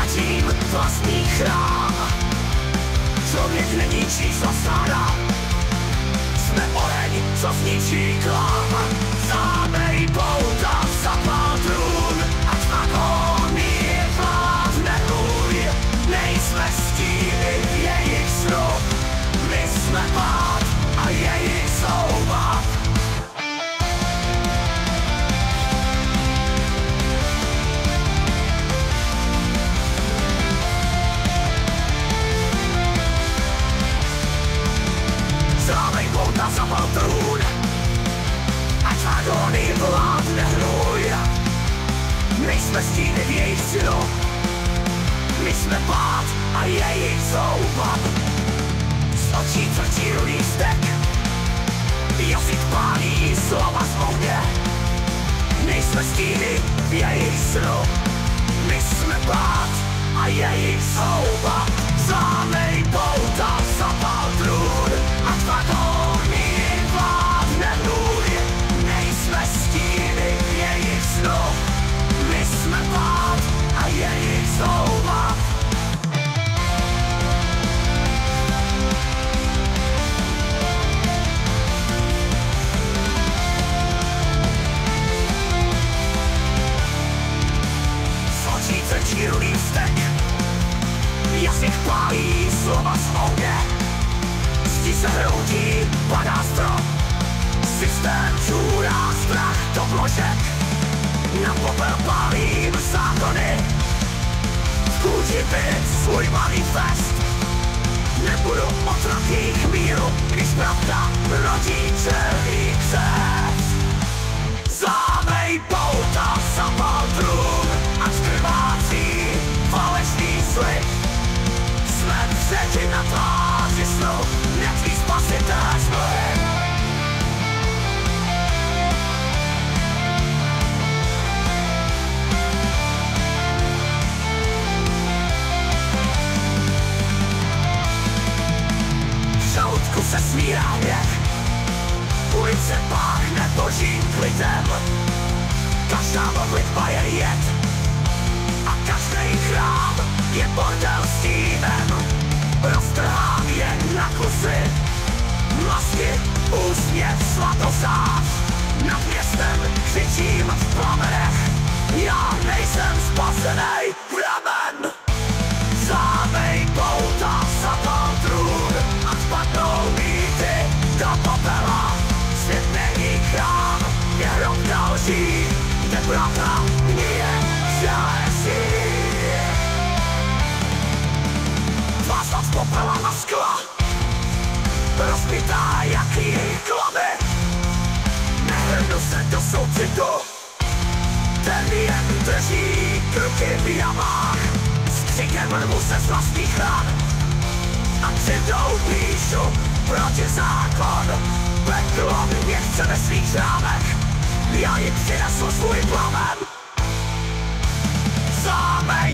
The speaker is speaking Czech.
zničím vlastní chrám. Člověk není číslo stáda, jsme oheň, co zničí klám. Zámej pouta, zapal trůn, ať magonie vládne hůj. Nejsme stíny jejich snu, my jsme pád a jejich souba. Zámej pouta, zapal trůn, ať magonie vládne hůj. Nejsme stíny v jejich snu, my jsme pád a jejich souba. Z očí tvrdí lístek, jazyk pálí slova z ohně. Nejsme stíny v jejich snu, my jsme pád a jejich souba. Zámej pouta, zapal trůn, ať magonie vládne hůj. Nejsme stíny v jejich snu, my jsme pád a jejich souba. Trčí lístek, jazyk pálí slova z ohně. Zdi se hroutí, padá strop, systém čůrá strach do vložek. Na popel pálím zákony, v kůži byt svůj manifest. Nebudu otrok jejich míru, když pravda rodí černý křest. Zámej pouta, zapal trůn, ať krvácí falešný slib. Jsme předtí na tváři snu, netvý spasitel zmluvy. V žaludku se smírá hněv, ulice páchne božím klidem. Každá modlitba je jed a každý chrám je bordel s týmem. Roztrhám jen na kusy, masky, úsměv, svatozář. Nad městem křičím v plamenech, já nejsem spasenej pramen. Zámej pouta, zapal trůn, ať padnou mýty do popela. Svět není chrám, je hrob další, kde pravda je železí. Tvá snad z popela na skla, rozbitá jak jejich klamy. Nehrnu se do soucitu, ten jen drží kruky v jamách. S křikem rvu se z vlastních ran a přidou píšu proti zákon. Peklo mě chce ve svých rámech, já jim přinesu svůj plamen. Zámej